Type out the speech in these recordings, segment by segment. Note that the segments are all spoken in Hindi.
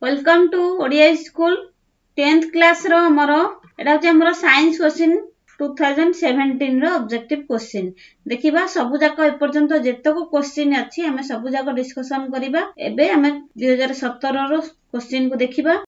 Welcome to Odia school 10th class रो हमरो एटा होचे हमरो साइंस क्वेश्चन 2017 रो ऑब्जेक्टिव क्वेश्चन देखिबा सबु जाक ए पर्यंत जेतको क्वेश्चन अछि हमें सबु जाक डिस्कशन करिबा। एबे हमें 2017 रो क्वेश्चन को देखिबा।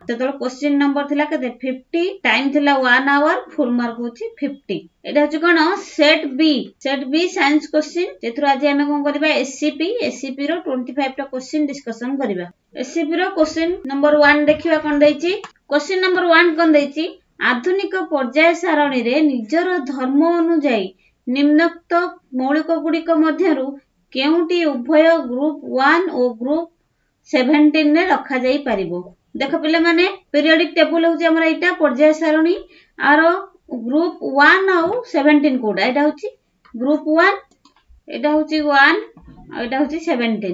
तो क्वेश्चन नंबर थिला के 50 टाइम थिला 1 आवर फुल मार्क होची 50। एटा होची कोन सेट बी साइंस क्वेश्चन जेथरो आज हमें कोन करबा एससीपी रो 25 टा क्वेश्चन डिस्कशन करबा। एससीपी रो क्वेश्चन नंबर 1 देखिबा कोन दैची। क्वेश्चन नंबर 1 कोन दैची आधुनिक पर्याय सारणी रे निजर धर्म अनुଯାयी निम्नोक्त मौलिक गुडिक मध्यरु केउटी उभय ग्रुप 1 और ग्रुप 17 ने रखा जाई परिबो। देखो पिले माने पीरियोडिक टेबल होची हमरा एटा पर्याय सारणी आरो ग्रुप 1 और 17 कोडा एटा होची ग्रुप 1 एटा होची 1 और एटा होची 17।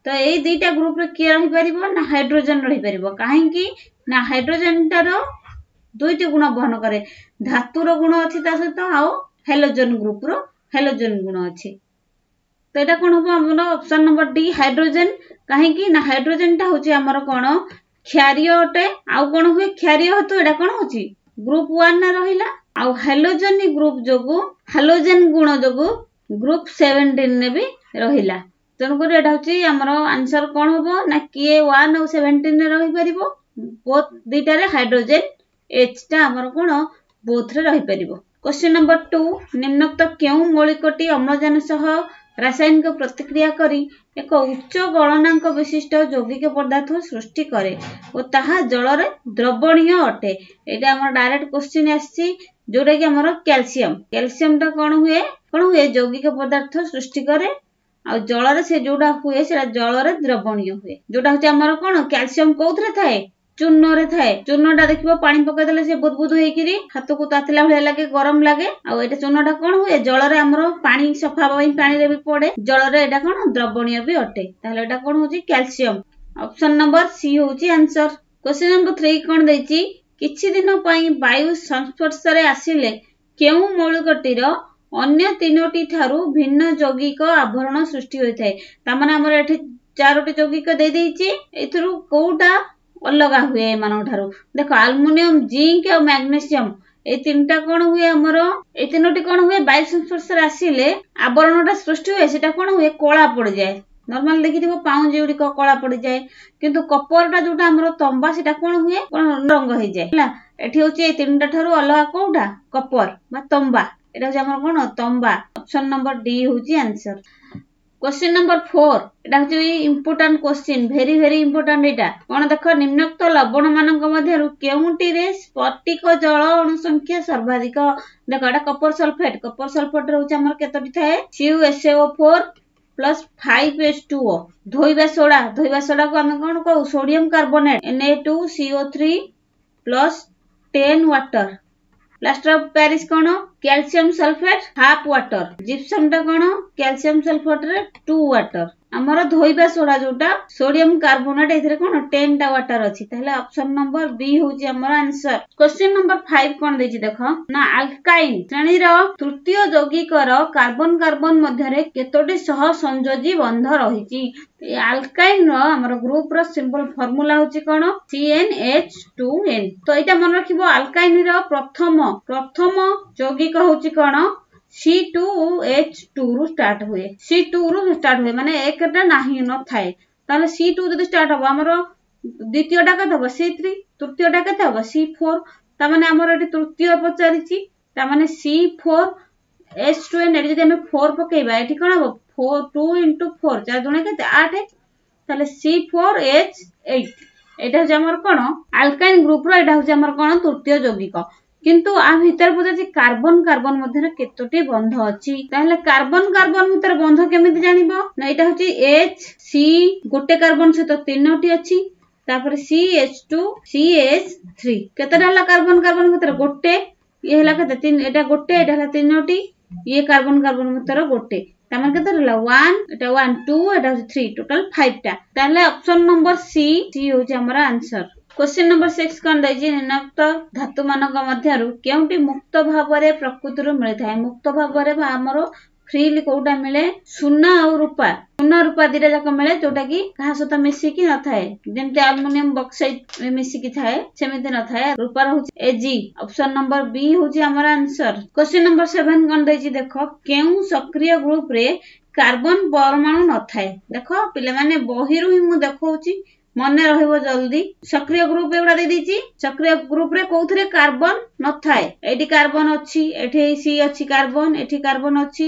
तो एई दुईटा ग्रुप रे के रहि परिबो ना हाइड्रोजन रहि परिबो काहे कि ना हाइड्रोजन टारो दुईटी गुण बहन करे धातु रो गुण अछि ता सहित आ हेलोजन ग्रुप रो हेलोजन गुण अछि। तो एटा कोन होबो हमर ऑप्शन नंबर डी हाइड्रोजन काहे कि ना हाइड्रोजन टा होची हमर कोन क्षारीय अटे आउ कोन हुए क्षारीय हेतु एटा कोन होची ग्रुप 1 ना रहिला आउ हेलोजन ग्रुप जोगु हेलोजन गुण जोगु ग्रुप 17 ने भी रहिला। तन को एटा होची हमर आंसर कोन होबो ना के 1 और 17 ने रहि परिबो बोथ दुईटा रे हाइड्रोजन H टा हमर कोन बोथ रे रहि परिबो। क्वेश्चन नंबर 2 निम्नोक्त केउ मौलिकटी अम्लजान सह रासायनिक प्रतिक्रिया करी एक उच्च गणनांक विशिष्ट यौगिक पदार्थ सृष्टि करे और ताहा जल रे द्रवणीय अटे। एटा हमर डायरेक्ट क्वेश्चन आछि जोटा कि हमर कैल्शियम टा कोन हुए यौगिक पदार्थ सृष्टि करे आ जल रे से जोडा हुए सेटा जल रे द्रवणीय हुए जोटा होचे हमर कोन कैल्शियम कोथरे थाए चूर्ण रे थाए। चूर्णटा देखिबो पानी पकै देले से बुदबुद होइकिरी हाथ को तातला भले लागे गरम लागे आ एटा चूर्णटा कोन हुए जल रे हमरो पानी सफा होई पानी रे भी पड़े जल रे एटा कोन द्रवणीय भी अटे ताहले एटा कोन होची कैल्शियम। ऑप्शन नंबर सी होची आंसर। क्वेश्चन नंबर 3 कोन दैची किछि दिन पई वायु संस्पर्श रे आसीले केउ मौलिकटीर अन्य तीनोटी थारु भिन्न यौगिक आवरण सृष्टि होई थाए ता माने हमर एठी चारोटी यौगिक दे देइची एथरु कोउटा अलगा हुए मानन थारु देखो एल्युमिनियम जिंक और मैग्नीशियम ए तीनटा कोन हुए हमर ए तीनोटी कोन हुए वायु संस्पर्श रे आसीले आवरणटा सृष्टि हुए सेटा कोन हुए कोला पड़ जाए नॉर्मल देखिथिबो पाउंज उडी को कोला पड़ जाए किंतु कपरटा जोटा हमर तंबा सेटा कोन हुए कोन रंग होई जाए हला एठी होची ए तीनटा थारु अलगा कोउटा कपर बा तंबा एटा होची हमर कोन तंबा। ऑप्शन नंबर डी होची आंसर। क्वेश्चन नंबर 4 एटा होची इंपोर्टेंट क्वेश्चन वेरी इंपोर्टेंट एटा कोन देखो निम्नोक्त लवण मानक मध्यरु केउटी रे स्फटिक जल अणु संख्या सर्वाधिक देखो एटा कपर सल्फेट रे होची हमर केतोटी थाए CuSO4 प्लस 5H2O धोइबा सोडा को हम कोन कहू sodium carbonate Na2CO3 plus 10 water plaster of Paris cone calcium sulphate half water gypsum टा कोन कैल्शियम सल्फेट रे 2 वाटर हमर धोइबा सोडा जोटा सोडियम कार्बोनेट एथरे कोन 10 टा वाटर अछि ताहले ऑप्शन नंबर बी होची हमर आंसर। क्वेश्चन नंबर 5 कोन देछि देखो ना अल्काइन श्रेणी रो तृतीय यौगिक रो कार्बन कार्बन मध्य रे केतोटी सह संयोजी बंध रहिछि ए अल्काइन रो हमर ग्रुप रो सिंबल फार्मूला होची कोन CnH2n। तो एटा मन रखिबो अल्काइन रो प्रथम यौगिक होची कोन C2H2 रु स्टार्ट हुए माने एकटा नाही न थाए ताले C2 जदी स्टार्ट हो हमरो द्वितीयटा कत हो C3 तृतीयटा कत हो C4 ता माने हमरो एटी तृतीय पचारिची ता माने C4H2n एटी जदी हम 4 पकेबा एटी कोन हो 2 * 4 4 दुने कते 8 ताले C4H8 एटा हो हमर कोन अल्काइन ग्रुप रो एटा हो हमर कोन तृतीय यौगिक किंतु आ भीतर पजे कार्बन कार्बन मध्य केतोटी बंध अछि ताहले कार्बन कार्बन भीतर बंध केमिति जानिबो ना एटा होची H C गोटे कार्बन से तो तीनोटी अछि तापर CH2 CH3 केतरा हला कार्बन कार्बन भीतर गोटे ये हला केते तीन एटा गोटे एटा हला तीनोटी ये कार्बन कार्बन भीतर गोटे तामन केतरा हला 1 एटा 1 2 एटा 3 टोटल 5 टा ताहले ऑप्शन नंबर सी होची हमरा आंसर। क्वेश्चन नंबर 6 कोन दैछि निम्नोक्त धातु मानक मध्यरु केउटी मुक्त भाबरे प्रकृति रु मिलि थाए मुक्त भाबरे हमरो फ्रीली कोउटा मिले सुना और रूपा रूपा दीटा जाक मिले जोटा कि कहा सहित मिसिकी न थाए जेमति अल्युमिनियम बॉक्साइट मिसिकी थाए सेमिति न थाए रूपा होची Ag ऑप्शन नंबर बी होची हमर आंसर। क्वेश्चन नंबर 7 कोन दैछि देखो केउ सक्रिय ग्रुप रे कार्बन परमाणु न थाए देखो पिले माने बहिरु ही मु देखौची मने रहइबो जल्दी सक्रिय ग्रुप एगुडा दे दीची सक्रिय ग्रुप रे कोउथरे कार्बन न थाए एठी कार्बन अछि एठी सी अछि कार्बन एठी कार्बन अछि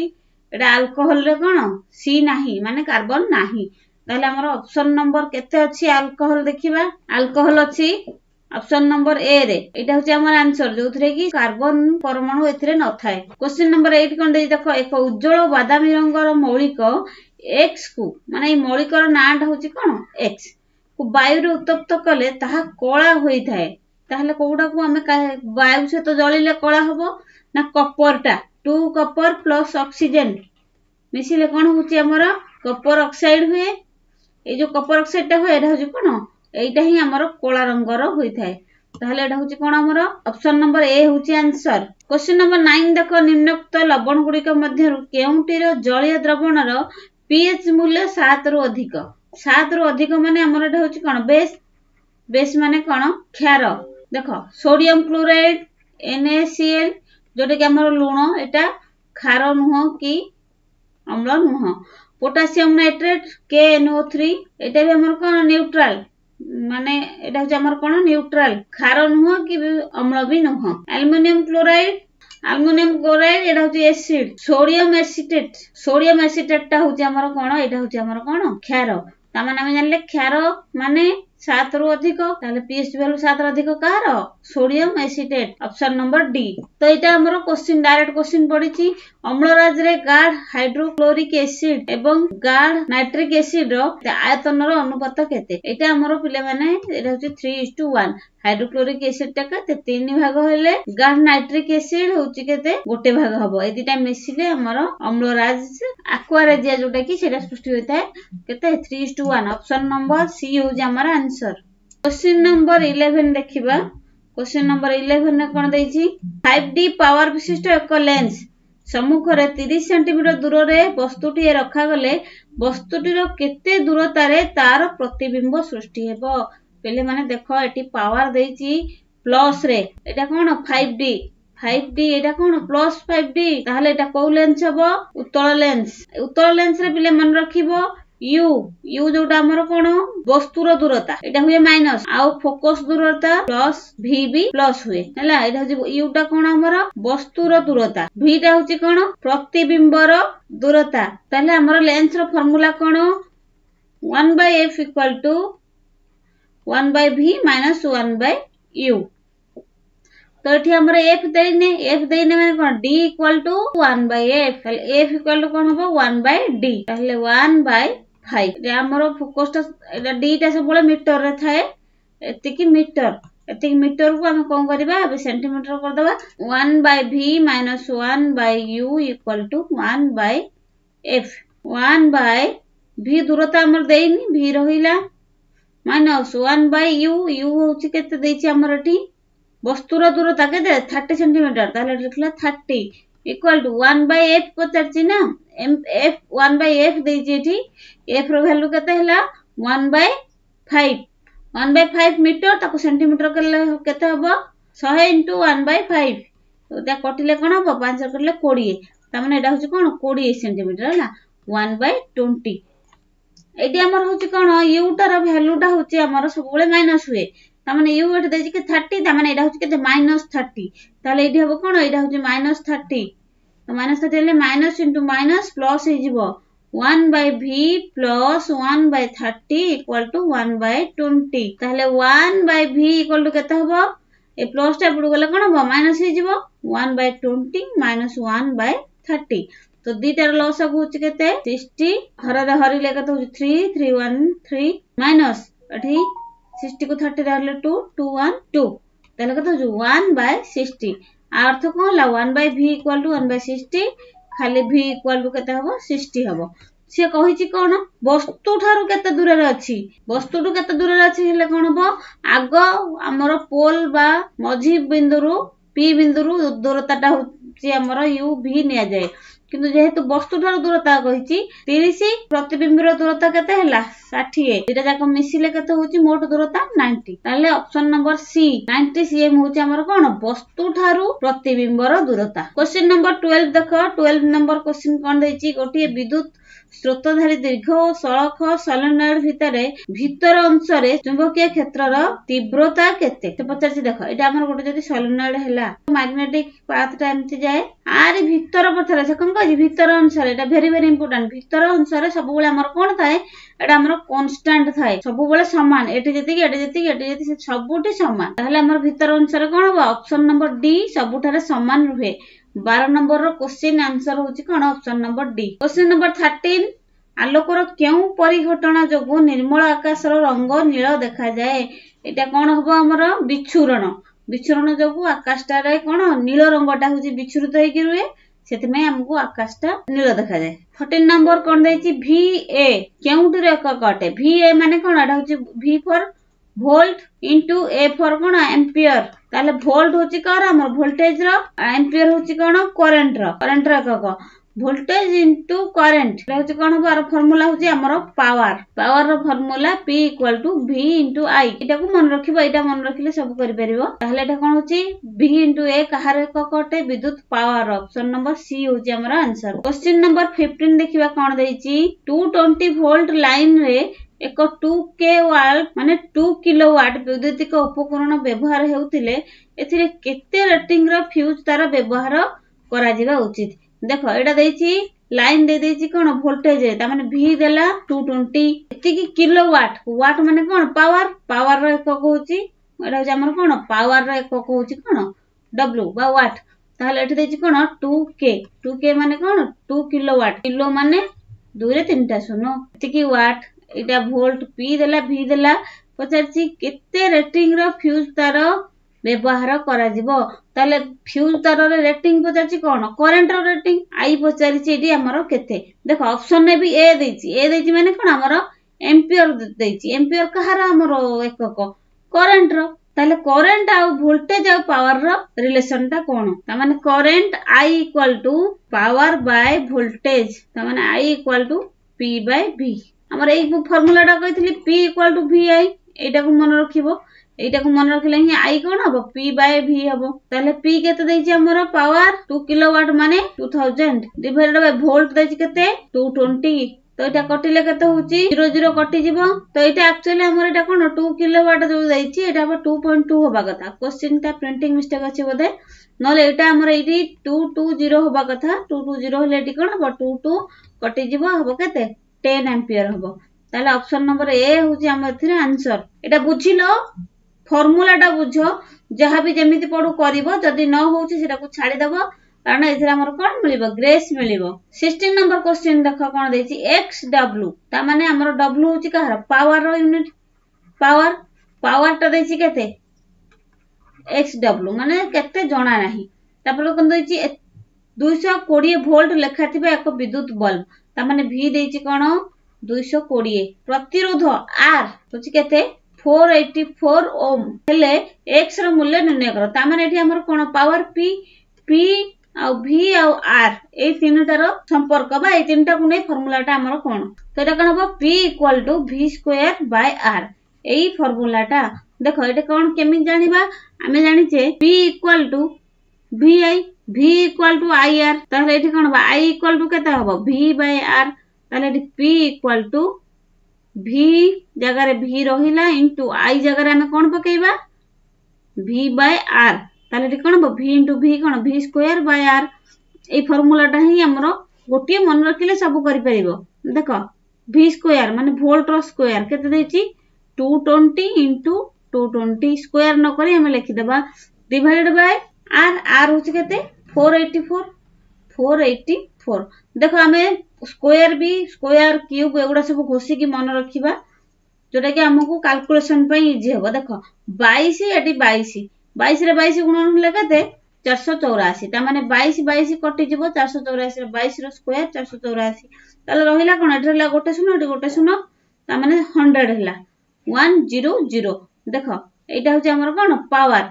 एटा अल्कोहल रे कोन सी नाही माने कार्बन नाही ताले हमर ऑप्शन नंबर केते अछि अल्कोहल देखिबा अल्कोहल अछि ऑप्शन नंबर ए रे एटा होची हमर आंसर जोथरे कि कार्बन परमाणु एथिरे न थाए। क्वेश्चन नंबर 8 कोन दे देखो एक उज्जवल बादामी रंगर मौलिक x को माने ए मौलिकर नाटा होची कोन x को वायु रे उत्तप्त कले ताहा कोला होई थाए ताहले कोउडा को हमें वायु से तो जळिले कोला हबो ना कॉपरटा 2 कॉपर प्लस ऑक्सीजन मिसिले कोन होची हमर कॉपर ऑक्साइड हुए ए जो कॉपर ऑक्साइड टा हुए एटा होची कोन एटा ही हमर कोला रंगर होई थाए ताहले एटा होची कोन हमर ऑप्शन नंबर ए होची आंसर। क्वेश्चन नंबर 9 देखो निम्नोक्त लवण गुडिक मध्य केउंटीर जलीय द्रवणर pH मूल्य 7 रु अधिक 7 रु अधिक माने हमर एटा होची कोन बेस बेस माने कोन क्षार देखो सोडियम क्लोराइड NaCl जोटे कि हमर लूण एटा क्षार नुह कि अम्ल नुह पोटासियम नाइट्रेट KNO3 एटा भी हमर कोन न्यूट्रल माने एटा होची हमर कोन न्यूट्रल क्षार नुह कि अम्ल भी नुह एल्युमिनियम क्लोराइड एटा होची एसिड सोडियम एसिटेट टा होची हमर कोन एटा होची हमर कोन क्षार ता माने हम जानले क्षार माने 7 रु अधिक ताले pH वैल्यू 7 रु अधिक car sodium acetate option number D. तो एटा हमरो क्वेश्चन डायरेक्ट क्वेश्चन पडिची अम्लराज रे गाढ़ हाइड्रोक्लोरिक एसिड एवं गाढ़ नाइट्रिक एसिड रो आयतन रो अनुपात केते एटा हमरो पिले माने एटा होची 3:1 हाइड्रोक्लोरिक एसिड टा केते 3 भाग होले गाढ़ नाइट्रिक एसिड होची केते गोटे भाग हबो ए दिटा मिसिले हमरो अम्लराज एक्वारेजिया जोटा कि सेटा सृष्टि होइता केते 3:1 ऑप्शन नंबर सी होची हमर आंसर। क्वेश्चन नंबर 11 देखिबा क्वेश्चन नंबर 11 ने कोन दैछि 5D पावर विशिष्ट एक लेंस सम्मुख रे 30 सेंटीमीटर दूर रे वस्तुटी रखा गले वस्तुटी रो केते दूरता रे तार प्रतिबिंब सृष्टि हेबो पहिले माने देखो एटी पावर दैछि प्लस रे एटा कोन 5D एटा कोन प्लस 5D ताहले एटा को लेंस हबो उत्तल लेंस रे पहिले मन रखिबो u जोटा हमर कोन वस्तुर दूरता एटा हुए माइनस आउ फोकस दूरता प्लस v भी प्लस हुए हला एटा होची u टा कोन हमर वस्तुर दूरता v टा होची कोन प्रतिबिंबर दूरता ताले हमर लेंस रो फार्मूला कोन 1/f = 1/v - 1/u तो एठी हमर f देइने माने कोन d = 1/f ताले f = कोन हबो 1/d ताले 1/5 रे हमरो फोकस टा एटा d टा सब बोले मीटर रे थाए एतिकी मीटर को हम कोन करबा अब सेंटीमीटर कर दबा 1/v - 1/u = 1/f 1/v दूरता हमर देइनी v रहिला माइनस 1/u होची केते देछि हमर एठी वस्तुर दूरता केते 30 सेंटीमीटर ताले लिखला 30 = 1/f पचरछि ना f 1/f देछि एठी f रो वैल्यू केते हला 1/5 मीटर ताको सेंटीमीटर करले केते हबो 100 * 1/5 तो ता कटिले कोन हबो 5 करले 20 ता माने एटा होची कोन 20 सेंटीमीटर हला 1/20 एटी हमर होची कोन u टा रो वैल्यू टा होची हमर सब बेले माइनस हुए ता माने u एटा देछि कि 30 ता माने एटा होची केते -30 ताले एटी हबो कोन एटा होची -30 तो -30 ले माइनस इंटू माइनस प्लस हे जिवो 1/v + 1/30 = 1/20 ताले 1/v = केते हबो ए प्लस टा पड़ गले कोन हबो माइनस हे जिवो 1/20 - 1/30 तो दीटार लॉस होची केते 60 हररे हरिले केते होची 3 313 माइनस एठी 60 को 30 रहले 2 212 ताले केते होची 1/60 अर्थ कोन ला 1/v = 1/60 खाली v = केते हबो 60 हबो से कहिची कोन वस्तु थारु केते दूर रे अछि वस्तु टु केते दूर रे अछि हेले कोन हबो आगो हमर पोल बा मझी बिंदुरु p बिंदुरु दूरताटा होची हमर u v निया जाय किंतु जेहेतु वस्तु ठार दूरता कही 30 प्रतिबिंबर दूरता केते हला 60 एटा जाक मिसिले केते होची मोट दूरता 90 ताले ऑप्शन नंबर सी 90 सीएम होची हमर कोन वस्तु ठारू प्रतिबिंबर दूरता। क्वेश्चन नंबर 12 देखो 12 नंबर क्वेश्चन कोन देची गोटी विद्युत स्रोतधारी दीर्घ और सड़क सोलेनॉइड भीतर अंश चुंबकीय क्षेत्र तीव्रता केते तो पचार देखो ये आम गोटे जब सोलेनॉइड है मैग्नेटिक पाथ एमती जाए आर भीतर पथर से कौन कह भीतर अंश भेरी भेरी इंपोर्टाट भीतर अंश सब कौन थाए एटा हमर कांस्टेंट थाए सब सामान एटी जी सबुठी सामान ताहले हमर भीतर अंश कौन हम ऑप्शन नंबर डी सबुठारे सामान रुहे। 12 नंबर रो क्वेश्चन आंसर होची कोन option number D. Question number 13 आलोकर केउ परिघटना जोगु निर्मल आकाशर रंग नील देखा जाए एटा कोन हबो हमर विच्छुरण विच्छुरण जोगु आकाशटारे कोन नील रंगटा होची विच्छुरित होई कि रुए सेति में हमको आकाशटा नील देखा जाए। 14 नंबर कोन देची VA केउटी रे एककटे VA माने कोन एटा होची V for volt into A for cone ampere ताले वोल्ट होची कार हमर वोल्टेज रो एम्पियर होची कोन करंट रो एकक वोल्टेज इंटू करंट होची कोन हबार फार्मूला होची हमर पावर रो formula P equal to V into I एटा को मन रखिबो एटा मन रखिले सब करि परिबो ताहले एटा कोन होची V इंटू A कहार एककटे विद्युत पावर ऑप्शन नंबर सी होची हमर आंसर। क्वेश्चन नंबर 15 देखिबा कोन देची 220 वोल्ट लाइन रे एक 2K वाट माने 2 किलोवाट विद्युतिक उपकरण व्यवहार हेउतिले एथिरे केते रेटिंग रो फ्यूज तार व्यवहार करा जिबा उचित देखो एटा देची लाइन दे देची कोन वोल्टेज रे ता माने V देला 220 एतिकी किलोवाट वाट माने कोन पावर रो एकक होची एटा होची हमर कोन पावर रो एकक होची कोन W बा वाट ताहले एठी देची कोन 2K माने कोन 2 किलोवाट किलो माने 2 रे 3टा शून्य एतिकी वाट एटा वोल्ट P देला V देला पचारची केते रेटिंग रो फ्यूज तार व्यवहार करा जिवो ताले फ्यूज तार रे रेटिंग पचारची कोन करंट रो रेटिंग आई पचारची एडी हमरो केते देखो ऑप्शन ने भी ए देची माने कोन हमरो एम्पियर देची एम्पियर कहार हमरो एकक करंट रो ताले करंट आ वोल्टेज आ पावर रो रिलेशन ता कोन ता माने current I equal to power by voltage ता माने I equal to P by V हमर एक फार्मूला टा कहितली P इक्वल टू VI एटा को मन रखिबो एटा को मन रखले ही I कोन हबो P बाय V हबो ताले P केते देछि हमर पावर 2 किलोवाट माने 2000 डिवाइडेड बाय वोल्ट देछि केते 220 तो एटा कटिले केते होची 00 कटि जिवो तो एटा एक्चुअली हमर एटा कोन 2 किलोवाट जो देछि एटा हबो 2.2 होबा कथा क्वेश्चन ता प्रिंटिंग मिस्टेक अछि बोधे नले एटा हमर एटी 220 होबा कथा 220 होले एटी कोन हबो 22 कटि जिवो हबो केते 10 एम्पियर हबो ताले ऑप्शन नंबर ए होची हम एथिरे आंसर एटा बुझिलो फार्मूला टा बुझो जहां भी जेमिति पडू करिवो जदी न होची सेटा को छाडी दबो कारण एथिरे हमर कोन मिलिबो ग्रेस मिलिबो। 16 नंबर क्वेश्चन देखो कोन देछि XW ता माने हमर W होची कहार पावर रो यूनिट पावर टा देछि केते XW माने केते जणा नाही तापर कोन देछि 220 वोल्ट लेखा थिबा एक विद्युत बल्ब ता माने V देछि कोन 220 प्रतिरोध R होची केते 484 ओम हेले X रो मूल्य निर्णय करो ता माने एठी हमर कोन पावर P आ V आ R ए तीनटार संपर्क बा ए तीनटा को नै फार्मूला टा हमर कोन तो एटा कोन हबो P equal to V square by R एई फार्मूला टा देखो एटा कोन केमि जानिबा हमें जानि छे P equal to VI V equal to IR ताले एठी कोन बा I इक्वल टू केता हबो V बाय R ताले एठी P इक्वल टू V जगह रे V रहिला इनटू I जगह रे हमें कोन पकेइबा V बाय R ताले एठी कोन V into V cone V square by R A formula टा ही हमरो गोटिए मन रखिले सब करि परिबो देखो V स्क्वायर माने वोल्ट रो स्क्वायर केते देछि 220 इनटू 220 स्क्वायर न करी हम लिखि देबा डिवाइडेड बाय R होछि केते 484 देखो हमें स्क्वायर भी स्क्वायर क्यूब एगुडा सब घोसी की मन रखिबा जोटा कि हमकु कैलकुलेशन पे इजी हेबो देखो 22 एटी 22 रे 22 गुणन होले केते 484 ता माने 22 कटि जिवो 484 रे 22 रो स्क्वायर 484 ताले रहिला कोन एठी रहिला गोटे शून्य ता माने 100 हला 100 देखो एटा होची हमर कोन पावर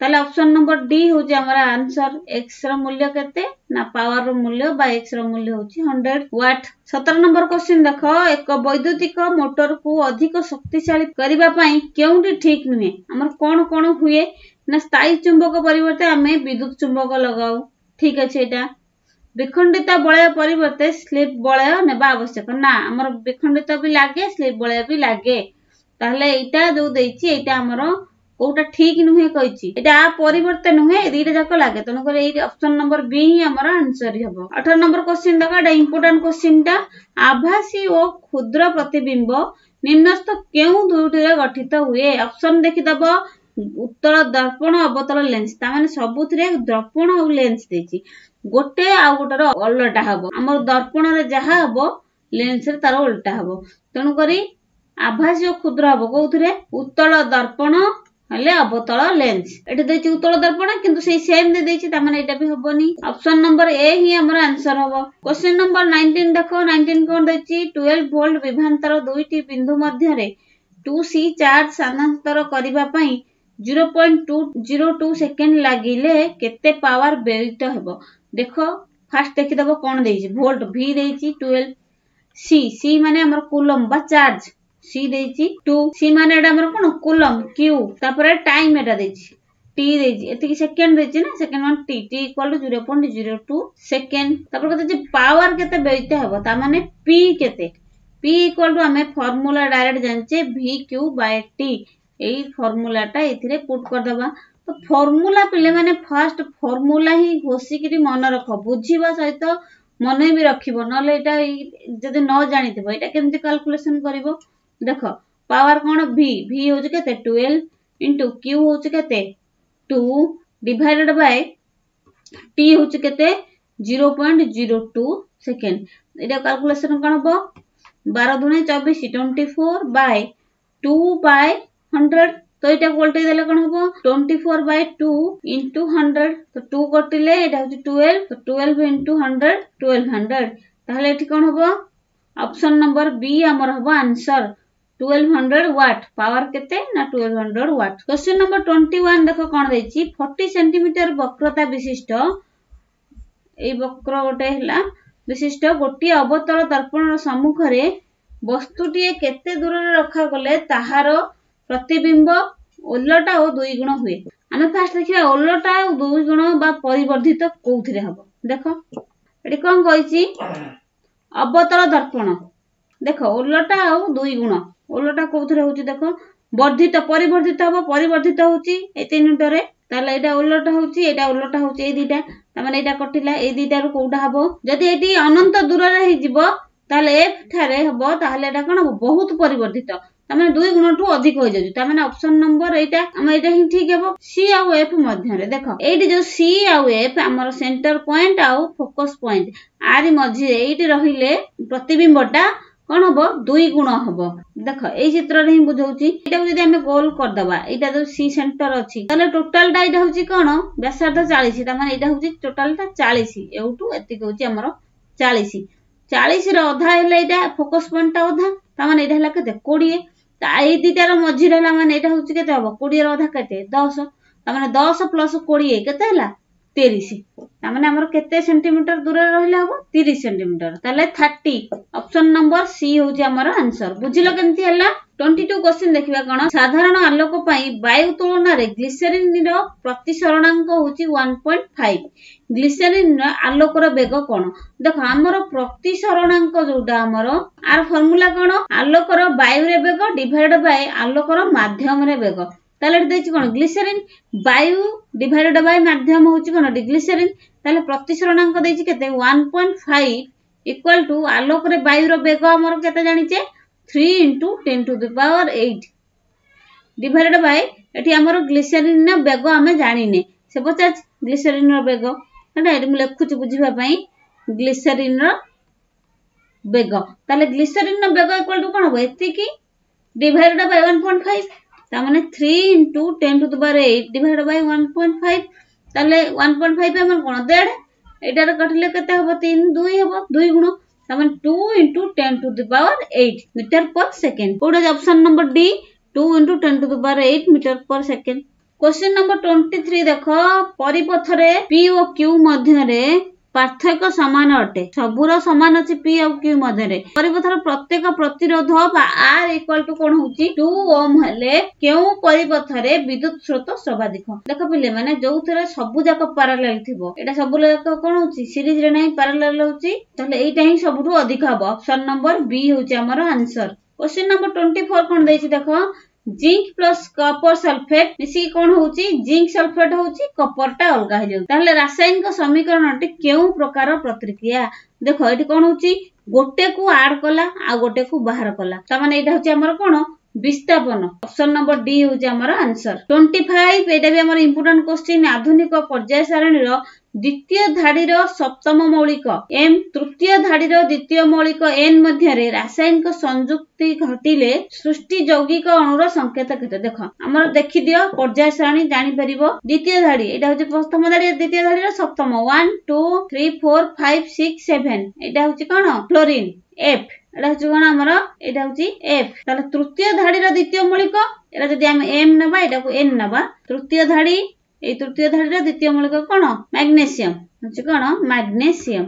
ताले ऑप्शन नंबर डी होची हमारा आंसर। x रो मूल्य केते ना पावर रो मूल्य बा x रो मूल्य होची 100 वाट। 17 नंबर क्वेश्चन देखो, एक वैद्युतिक मोटर को अधिक शक्तिशाली करबा पई केउंटी ठीक नुहे हमर कोन कोन हुए ना स्थायी चुंबक परिवर्ते आमे विद्युत चुंबक लगाऊ। ठीक अछि एटा। विखंडित बलय परिवर्ते स्लिप बलय नेबा आवश्यक ना, हमर विखंडित भी लागे स्लिप बलय भी लागे। ताहले एटा जो देछि एटा हमर कोटा ठीक नुहे कहिछि, एटा परिवर्ते नुहे एदिटा जाक लागे, तनो करे एई ऑप्शन नंबर बी ही हमर आंसर हबो। 18 नंबर क्वेश्चन देखा, एटा इंपोर्टेंट क्वेश्चन टा। आभासी और क्षुद्र प्रतिबिंब निम्नस्थ केउ दुइटी रे गठित हुए। ऑप्शन देखि दबो, उत्तल दर्पण अवतल लेंस, ता माने सबुथिरे दर्पण और लेंस देछि, गोटे आ गोटर उल्टा हबो। हमर दर्पण रे जहा हबो लेंस रे तार उल्टा हबो, तनो करी आभासी और क्षुद्र हबो कोउथिरे, उत्तल दर्पण हले अवतल लेंस। एटा देछि उत्तल दर्पण किंतु सेही सेम दे देछि, ता माने एटा भी हबोनी। ऑप्शन नंबर ए ही हमर आंसर हबो। क्वेश्चन नंबर 19 देखो, 19 कोन देछि 12 वोल्ट विभवांतर दुईटी बिंदु मध्य रे 2c चार्ज स्थानांतर करिबा पई 0.202 सेकेंड लागिले केते पावर व्ययित हेबो। देखो फास्ट देखि दबो कोन देछि, वोल्ट v देछि 12, c माने हमर कूलम बा चार्ज, c देछि 2, c माने एटा हमर कोन कूलम q, तापर टाइम एटा देछि t देछि, एतिकी सेकेंड देछि ना, second one t equal to 0.02 second. तापर कते जे पावर केते व्ययित हेबो, ता माने p केते, p इक्वल टू हमें फार्मूला डायरेक्ट जानचे v/q/t, एई फार्मूलाटा एथिरे पुट कर दबा। तो फार्मूला पिले माने फर्स्ट फार्मूला ही घोषिकिरी मन रख, बुझिबा सहित मन भी रखिबो, नले एटा जदि न जानिथिबो एटा केमति कैलकुलेशन करिवो। देखो पावर कोन v होचे केते 12 इनटू q होचे केते 2 डिवाइडेड बाय t होचे केते 0.02 सेकेंड। एटा कैलकुलेशन कोन हबो 12 दुने 24 24 बाय 2 बाय 100, तो एटा उल्टे देले कोन हबो 24 बाय 2 इनटू 100, तो 2 कटिले एटा होची 12, तो 12 इनटू 100 1200, ताहले एठी कोन हबो ऑप्शन नंबर बी हमर हबो आंसर 1200 वाट। पावर केते ना 1200 वाट। क्वेश्चन नंबर 21 देखो कोन देछि 40 सेंटीमीटर वक्रता विशिष्ट, ए वक्र गोटे हला विशिष्ट गोटी अवतल दर्पण सम्मुख रे वस्तुटी केते दूर रे रखा गले ताहार प्रतिबिंब उल्टा और दुई गुण हुए। आमे फास्ट देखिबा उल्टा और दुई गुण बा परिवर्धित कोउथिरे हबो। देखो एठी कोन कहिछि अवतल दर्पण, देखो उल्टा और दुई गुण, उल्टा कोउथिरे होछि देखो वर्धित परिवर्धित हबो, परिवर्धित होछि ए तीनटा रे, ताले एटा उल्टा होछि ए दीटा, त माने एटा कटिला ए दीटा रो कोउटा हबो। जदि एटी अनंत दूर रे हि जिवो ताले f थारे हबो, ताले एटा कोन हबो बहुत परिवर्धित, त माने दुई गुण ठू अधिक हो जाउछि, त माने ऑप्शन नंबर एटा हम एटा ही ठीक हेबो c आ f मध्य रे। देखो एटी जो c आ f हमर सेंटर पॉइंट आ फोकस पॉइंट आरि मझी एटी रहिले प्रतिबिंबटा कोन हबो दुई गुण हबो। देखो एई चित्र रे ही बुझौछि, एटा जदि हमें गोल कर दबा, एटा जो c सेंटर अछि ताले टोटल टा एटा होछि कोन व्यासार्ध 40, त माने एटा होछि टोटल टा 40, एउटू एतिक होछि हमर 40, 40 रो आधा हेले एटा फोकस पॉइंट टा आधा, त माने एटा हला केते 20, त एई दिटार मझी रहला माने एटा होछि केते हबो 20 रो आधा केते 10, त माने 10 प्लस 20 केते हला 30, त माने हमर केते सेंटीमीटर दूर रहले हबो 30 सेंटीमीटर, ताले 30। ऑप्शन नंबर सी होछि हमर आंसर। बुझिलो केमति हला। 22 क्वेश्चन देखिबा कोन साधारण आलोक पई वायु तुलना रे ग्लिसरीन रो प्रतिसरणांक होछि 1.5, ग्लिसरीन रो आलोक रो वेग कोन। देखो हमर प्रतिसरणांक जोटा हमर आर फार्मूला कोन आलोक रो वायु रे वेग डिवाइड बाय आलोक रो माध्यम रे वेग, ताले देछि कोन ग्लिसरीन वायु डिवाइडेड बाय माध्यम होछि कोन ग्लिसरीन, ताले प्रतिसरणांक देछि केते 1.5 इक्वल टू आलोक रे वायु रो वेग हमर केते जानिचे 3 into 10 to the power 8 divided by एठी हमर ग्लिसरीन रो वेग हमें जानिने, से पचास ग्लिसरीन रो वेग एटा एठी म लिखुछि बुझिबा पई ग्लिसरीन रो वेग, ताले ग्लिसरीन रो वेग इक्वल टू कोन हो एतिकी डिवाइडेड बाय 1.5, ता माने 3 into 10 to the power 8 divided by 1.5, ताले 1.5 हमर कोन 1.5, एटार कटले केते हबो 3 2 हबो 2 गुण, ता माने 2 into 10 to the power 8 metre पर सेकंड। कोड option number D 2 into 10 to the power 8 metre पर सेकंड। क्वेश्चन नंबर 23 देख परिपथरे पी और क्यू मध्यरे पार्थक्य समान अटे सबुर समान अछि पी और क्यू मध्यरे परिपथर प्रत्येक प्रतिरोध आर इक्वल टू कोन होची 2 ओम हेले केउ परिपथरे विद्युत स्रोत सर्वाधिक देख पिले माने जोथरे सबु जाक पैरेलल थिबो एटा सबु जाक कोन होची सीरीज रे नै पैरेलल होची तले एटा ही सबुठु अधिक हबो ऑप्शन नंबर बी होची हमर आंसर क्वेश्चन नंबर 24 कोन देछि देखो जिंक प्लस कॉपर सल्फेट मिसी कोन होची जिंक सल्फेट होची कॉपर टा अलगा हो जाउ ताले रासायनिक समीकरणटी केउ प्रकार प्रतिक्रिया देखो एटी कोन होची गोटे को ऐड कला आ गोटे को बाहर कला त माने एटा होची हमर कोन विस्थापन ऑप्शन नंबर डी होची हमर आंसर 25 एटा भी हमर इंपोर्टेंट क्वेश्चन आधुनिक पर्याय सारणी रो द्वितीय धाड़ी रो सप्तम मौलिक एम तृतीय धाड़ी रो द्वितीय मौलिक एन मध्य रे रासायनिक संयुक्ति घटिले सृष्टि यौगिक अणुर संकेत केते देखो हमर देखि दियो पर्याय सारणी जानि परिबो द्वितीय धाड़ी एटा होची प्रथम धाड़ी द्वितीय धाड़ी रो सप्तम 1 2 3 4 5 6 7 एटा होची कोन फ्लोरीन एफ एटा होची कोन हमर एटा होची एफ ताले तृतीय धाड़ी रो द्वितीय मौलिक एरा जदी हम एम नबा एटा को एन नबा तृतीय धाड़ी ए तृतीय धाड़ी रो द्वितीय मौलिक कोन मैग्नीशियम होची कोन मैग्नीशियम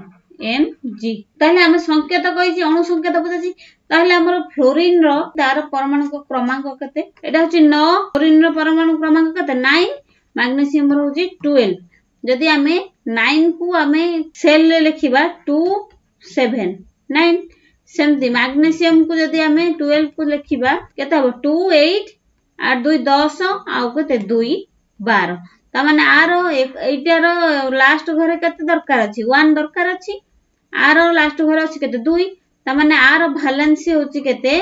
एम जी ताले हम संकेत कहिची अणु संकेत बुझाची ताले हमर फ्लोरीन रो तार परमाणु क्रमांक केते एटा होची 9 फ्लोरीन रो परमाणु क्रमांक केते 9 मैग्नीशियम रो होची 12 जदी हमें 9 को हमें सेल ले लिखिबा 2 7 9 सेमती मैग्नीशियम को जदी हमें 12 को लिखिबा केते हो 2 8 8 2 10 आ केते 2 12 ता माने आरो एटार लास्ट घरे केते दरकार अछि 1 दरकार अछि आरो लास्ट घरे अछि केते 2 ता माने आरो वैलेंसी होची केते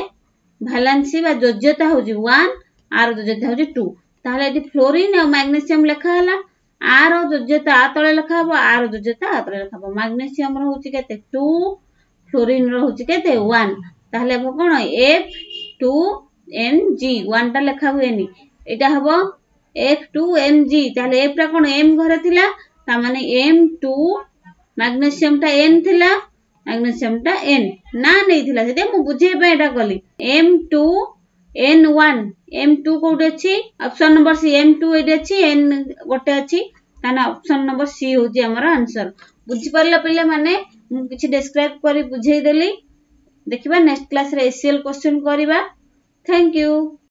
वैलेंसी बा योज्यता होची 1 आरो योज्यता होची 2 ताले एटी फ्लोरीन और मैग्नीशियम लिखा हला आरो योज्यता आतळे लिखा हबो आरो योज्यता आतळे लिखा हबो मैग्नीशियम रो होची केते 2 फ्लोरीन रो होची केते 1 ताले हबो कोन F2Mg 1 टा लिखा हुएनी एटा हबो F2Mg ताले एफ रा कोन m घरे थिला ता माने M2 मैग्नीशियम टा n थिला मैग्नीशियम टा n ना नै थिला सेते मु बुझे पे एटा कली M2 N1 M2 कोड अछि ऑप्शन नंबर सी M2 एडी अछि n गोटे अछि ताना ऑप्शन नंबर सी होजी हमर आंसर बुझि परला पहिले माने मु किछि डिस्क्राइब करी बुझेई देली देखिबा नेक्स्ट क्लास रे एसीएल क्वेश्चन करिबा थैंक यू।